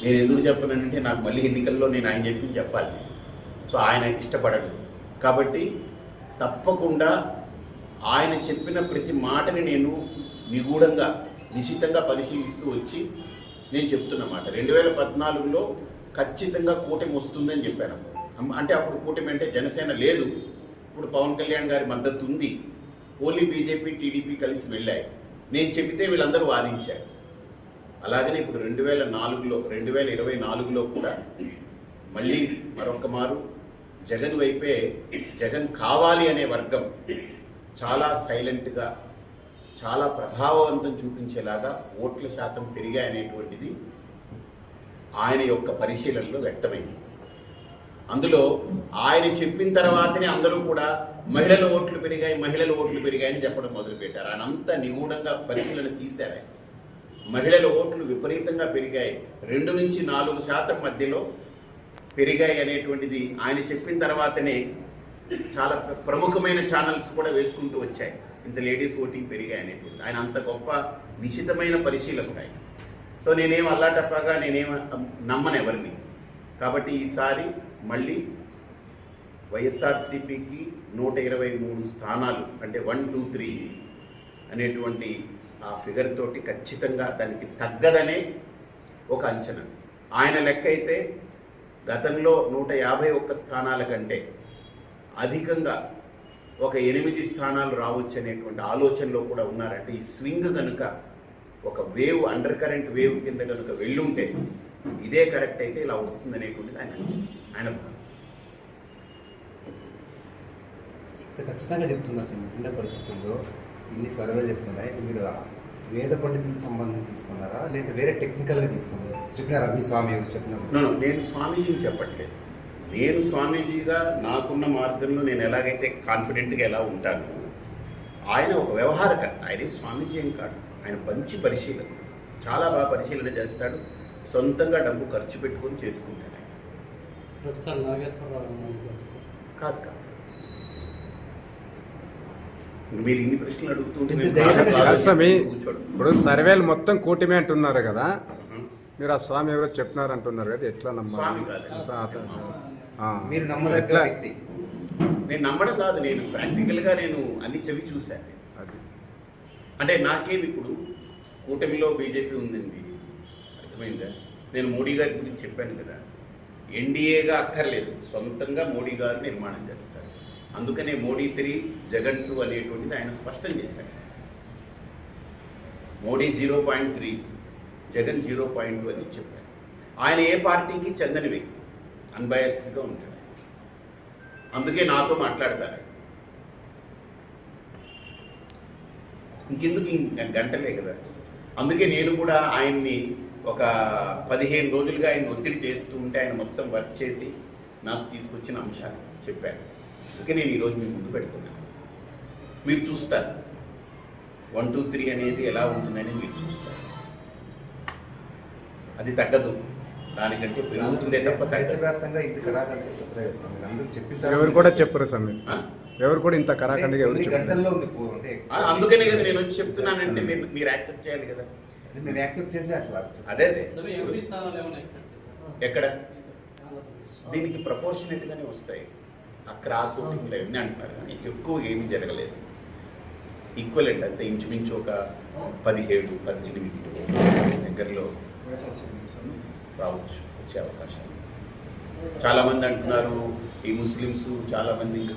నేను ఎందుకు చెప్పనంటే నాకు మళ్ళీ ఎన్నికల్లో నేను ఆయన చెప్పింది చెప్పాలి. సో ఆయన ఇష్టపడడు కాబట్టి తప్పకుండా ఆయన చెప్పిన ప్రతి మాటని నేను నిగూఢంగా నిశితంగా పరిశీలిస్తూ వచ్చి నేను చెప్తున్నమాట 2014లో ఖచ్చితంగా కూటమి వస్తుందని చెప్పాను. అంటే అప్పుడు కూటమి అంటే జనసేన లేదు, ఇప్పుడు పవన్ కళ్యాణ్ గారి మద్దతు ఉంది, ఓన్లీ బీజేపీ టీడీపీ కలిసి వెళ్ళాయి. నేను చెబితే వీళ్ళందరూ వాదించారు. అలాగనే ఇప్పుడు 2024లో కూడా మళ్ళీ మరొక మారు జగన్ వైపే, జగన్ కావాలి అనే వర్గం చాలా సైలెంట్గా చాలా ప్రభావవంతం చూపించేలాగా ఓట్ల శాతం పెరిగాయనేటువంటిది ఆయన యొక్క పరిశీలనలో వ్యక్తమైంది. అందులో ఆయన చెప్పిన తర్వాతనే అందరూ కూడా మహిళల ఓట్లు పెరిగాయని చెప్పడం మొదలుపెట్టారు. ఆయన అంతా నిగూఢంగా పరిశీలన తీశారు. మహిళల ఓట్లు విపరీతంగా పెరిగాయి, 2 నుంచి 4% మధ్యలో పెరిగాయి అనేటువంటిది ఆయన చెప్పిన తర్వాతనే చాలా ప్రముఖమైన ఛానల్స్ కూడా వేసుకుంటూ వచ్చాయి, ఇంత లేడీస్ ఓటింగ్ పెరిగాయి అనేటువంటి. ఆయన అంత గొప్ప నిశితమైన పరిశీలకుడు ఆయన. సో నేనేం అల్లాటప్పగా నమ్మను ఎవరిని. కాబట్టి ఈసారి మళ్ళీ వైఎస్ఆర్సీపీకి 123 స్థానాలు అంటే 1, 2, 3 అనేటువంటి ఆ ఫిగర్ తోటి ఖచ్చితంగా దానికి తగ్గదనే ఒక అంచనా. ఆయన లెక్క అయితే గతంలో 151 స్థానాల కంటే అధికంగా ఒక 8 స్థానాలు రావచ్చు అనేటువంటి ఆలోచనలో కూడా ఉన్నారంటే ఈ స్వింగ్ కనుక ఒక వేవ్, అండర్ కరెంట్ వేవ్ కింద కనుక వెళ్ళుంటే ఇదే కరెక్ట్ అయితే ఇలా వస్తుంది అనేటువంటిది ఆయన ఖచ్చితంగా చెప్తున్నారు సార్. ఉన్న పరిస్థితుల్లో ఇన్ని సర్వేలు చెప్తున్నాయి, మీరు వేద పండితులకు సంబంధించి తీసుకున్నారా లేదా వేరే టెక్నికల్గా తీసుకున్నారా? చెప్పినారా మీ స్వామి చెప్పినారు? నేను స్వామీజీని చెప్పట్లేదు. నేను స్వామీజీగా నాకున్న మార్గంలో నేను ఎలాగైతే కాన్ఫిడెంట్గా ఎలా ఉంటాను, ఆయన ఒక వ్యవహారకర్త. ఆయన స్వామీజీ ఏం కాదు, ఆయన మంచి పరిశీలకుడు, చాలా బాగా పరిశీలన చేస్తాడు, సొంతంగా డబ్బు ఖర్చు పెట్టుకొని చేసుకుంటాడు ఆయన. కాదు మీరు ఇన్ని ప్రశ్నలు అడుగుతుంటే ఇప్పుడు సర్వేలు మొత్తం కూటమి అంటున్నారు కదా, మీరు ఆ స్వామి ఎవరో చెప్పినారు అంటున్నారు కదా, ఎట్లా నమ్మాలి? మీరు నమ్మదగ్గ వ్యక్తి. నేను నమ్మడం కాదు, నేను ప్రాక్టికల్గా నేను అన్ని చెవి చూశాను. అది అంటే నాకేమి ఇప్పుడు కూటమిలో బీజేపీ ఉందండి, అర్థమైందా? నేను మోడీ గారి గురించి చెప్పాను కదా, ఎన్డీఏగా అక్కర్లేదు, సొంతంగా మోడీ గారు నిర్మాణం చేస్తారు. అందుకనే మోడీ 3 జగన్ 2 అనేటువంటిది ఆయన స్పష్టం చేశారు. మోడీ 0.3 జగన్ 0.2 అని చెప్పారు. ఆయన ఏ పార్టీకి చెందని వ్యక్తి, అన్బయాస్డ్గా ఉంటాడు. అందుకే నాతో మాట్లాడతారు. ఇంకెందుకు గంటలే కదా. అందుకే నేను కూడా ఆయన్ని ఒక 15 రోజులుగా ఆయన ఒత్తిడి చేస్తూ ఉంటే ఆయన మొత్తం వర్క్ చేసి నాకు తీసుకొచ్చిన అంశాలు చెప్పాను. అందుకే నేను ఈరోజు మీ ముందు పెడుతున్నాను. మీరు చూస్తారు 1, 2, 3 అనేది ఎలా ఉంటుందని మీరు చూస్తారు. అది తగ్గదు, దానికంటే పెరుగుతుందే తప్ప దేశవ్యాప్తంగా ఇంత కరాఖండిగా ఎవరు కూడా చెప్పరు సమయం, ఎవరు కూడా ఇంత కరాఖండిగా గంటల్లో ఉంది. అందుకనే కదా నేను వచ్చి చెప్తున్నానంటే మీరు యాక్సెప్ట్ చేయాలి కదా. మీరు యాక్సెప్ట్ చేసి అట్లా అదే ఎక్కడ దీనికి ప్రపోర్షనేట్గానే వస్తాయి. ఆ క్రాస్ ఓటింగ్లో ఎన్ని అంటున్నారు కానీ ఎక్కువ ఏమీ జరగలేదు. ఈక్వలెంట్ అంతే, ఇంచుమించు ఒక 17, 18 దగ్గరలో రావచ్చు, వచ్చే అవకాశాలు. చాలామంది అంటున్నారు ఈ ముస్లిమ్స్ చాలామంది ఇంకా